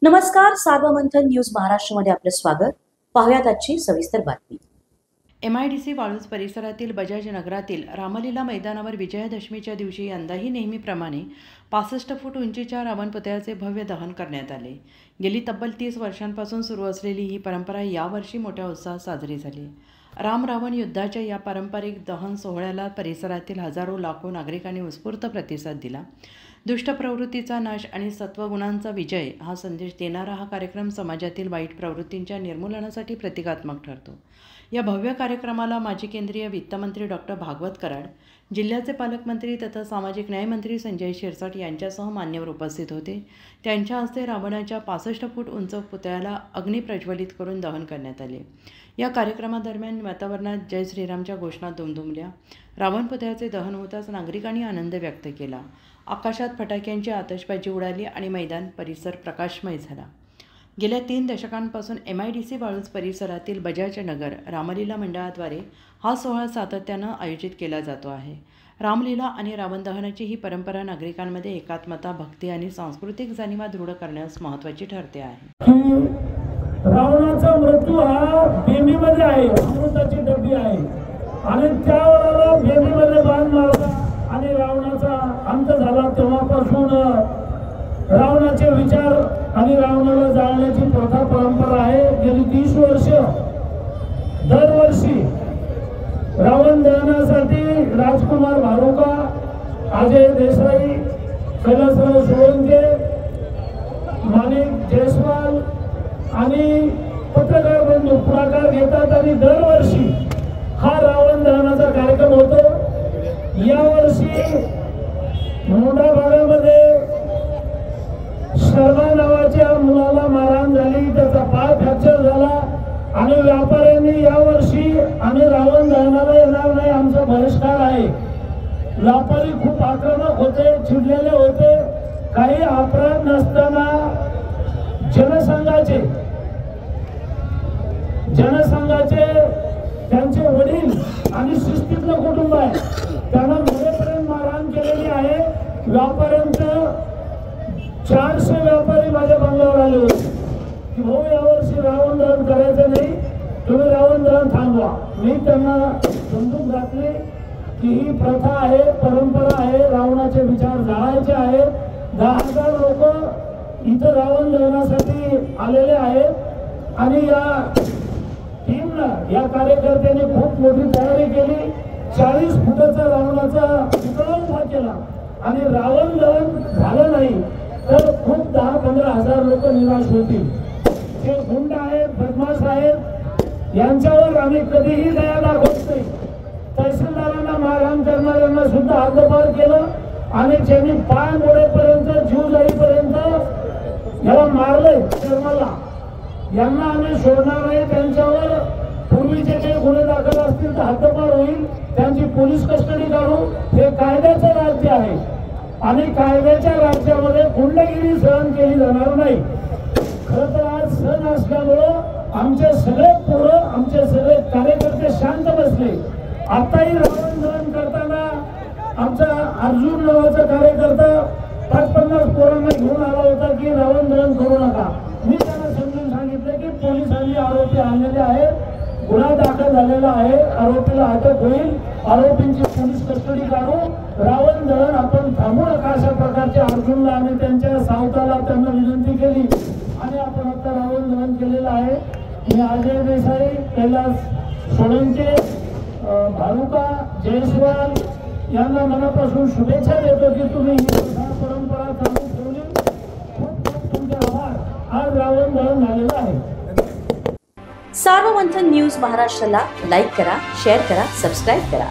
नमस्कार, सार्वमंथन न्यूज महाराष्ट्रमध्ये आपले स्वागत. पाहुयात आजची सविस्तर बातमी. MIDC वाळूज परिसरातील बजाज नगरातील रामलीला मैदानावर विजयादशमीच्या दिवशी यंदाही नेहमीप्रमाणे 65 फूट उंचीच्या रावण पुतळ्याचे भव्य दहन करण्यात आले. गेली तब्बल 30 वर्षांपासून सुरू असलेली ही परंपरा यावर्षी मोठ्या उत्साहात साजरी झाली. राम रावण युद्धाच्या या पारंपरिक दहन सोहळ्याला परिसरातील हजारो लाखो नागरिकांनी उत्स्फूर्त प्रतिसाद दिला. दुष्ट प्रवृत्तीचा नाश आणि सत्वगुणांचा विजय हा संदेश देणारा हा कार्यक्रम समाजातील वाईट प्रवृत्तींच्या निर्मूलनासाठी प्रतिकात्मक ठरतो. या भव्य कार्यक्रमाला माजी केंद्रीय वित्तमंत्री डॉक्टर भागवत कराड, जिल्ह्याचे पालकमंत्री तथा सामाजिक न्यायमंत्री संजय शिरसाट यांच्यासह मान्यवर उपस्थित होते. त्यांच्या हस्ते रावणाच्या 65 फूट उंच पुतळ्याला अग्नी प्रज्वलित करून दहन करण्यात आले. या कार्यक्रमादरम्यान वातावरणात जय श्रीरामच्या घोषणा दुमदुमल्या. रावण पुतळ्याचे दहन होताच नागरिकांनी आनंद व्यक्त केला. आकाशात फटाक्यांची आतषबाजी उडाली आणि मैदान परिसर प्रकाशमय झाला. गेल्या 3 दशकांपासून MIDC वाळूज परिसरातील बजाज नगर रामलीला मंडळाद्वारे हा सोहळा सातत्यानं आयोजित केला जातो आहे. रामलीला आणि रावण दहनाची ही परंपरा नागरिकांमध्ये एकात्मता, भक्ती आणि सांस्कृतिक जाणीवा दृढ करण्यास महत्त्वाची ठरते आहे. रावणाचा मृत्यू हा बेंबीमध्ये आहे, अमृताची डबी आहे आणि त्यावेळेला बेंबीमध्ये बाण मारला आणि रावणाचा अंत झाला. तेव्हापासून रावणाचे विचार आणि रावणाला जाळण्याची प्रथा परंपरा आहे. गेली 30 वर्ष दरवर्षी रावण दहनासाठी राजकुमार भारुका, अजय देसाई, कैलासराव सोळंके, माणिक जयस्वाल आणि पत्रकार बंधू पुढाकार घेतात आणि दरवर्षी हा रावण दहनाचा कार्यक्रम होतो. यावर्षी मोठ्या भागामध्ये शर्मा नावाच्या मुलाला मारहाण झाली, त्याचा पाय फ्रॅक्चर झाला आणि व्यापाऱ्यांनी यावर्षी आम्ही रावण दहनाला येणार नाही, आमचा बहिष्कार आहे. व्यापारी खूप आक्रमक होते, चिडलेले होते. काही अपराध नसताना जनसंघाचे त्यांचे वडील आणि शिस्तीतलं कुटुंब आहे, त्यांना मरेपर्यंत मारहाण केलेली आहे. व्यापाऱ्यांचं 400 व्यापारी माझ्या बंगल्यावर आले होते की भाऊ यावर्षी रावण दहन करायचं नाही, तुम्ही रावण दहन थांबवा. मी त्यांना समजून घातली की ही प्रथा आहे, परंपरा आहे, रावणाचे विचार जाळायचे आहेत. 10,000 लोक इथं रावण दहनासाठी आलेले आहेत आणि या टीमनं, या कार्यकर्त्यांनी खूप मोठी तयारी केली. 40 फुटाचा रावणाचा पुतळा उभा केला आणि रावण दहन झालं नाही तर खूप 10-15 हजार लोक निराश होतील. जे गुंड आहेत, बदमाश आहेत, यांच्यावर आम्ही कधीही दया दाखवत नाही. तहसीलदारांना मारहाण करणाऱ्यांना सुद्धा हद्दपार केलं आणि ज्यांनी पाय मोडेपर्यंत, जीव जाईपर्यंत याला मारलंय शर्माला, यांना आम्ही सोडणार नाही. त्यांच्यावर पूर्वीचे जे गुन्हे दाखल असतील तर हद्दपार होईल, त्यांची पोलीस कस्टडी काढू. हे कायद्याचं राज्य आहे आणि कायद्याच्या राज्यामध्ये गुंडगिरी सहन केली जाणार नाही. खरं तर आज सण असल्यामुळं आमचे सगळे पोरं, आमचे सगळे कार्यकर्ते शांत बसले. आताही रावण दहन करताना आमचा अर्जुन नावाचा कार्यकर्ता 50 पोरांना घेऊन आला होता की रावण दहन करू नका. मी त्यांना समजून सांगितलं की पोलिसांनी आरोपी आणलेले आहेत, गुन्हा दाखल झालेला आहे, आरोपीला अटक होईल, आरोपींची पोलीस कस्टडी काढू, रावण दहन आपण थांबू नका. अशा प्रकारच्या अर्जुनला आणि त्यांच्या सावताला त्यांना विनंती केली आणि आपण आता रावण दहन केलेलं आहे. मी अजय देसाई, कैलास सोळंके, भारुका, जयस्वाल यांना मनापासून शुभेच्छा देतो की तुम्ही ही परंपरा चालू ठेवली. खूप खूप तुमचे आभार. आज रावण दहन झालेलं आहे. सार्वमंथन न्यूज महाराष्ट्राला लाईक करा, शेअर करा, सबस्क्राईब करा.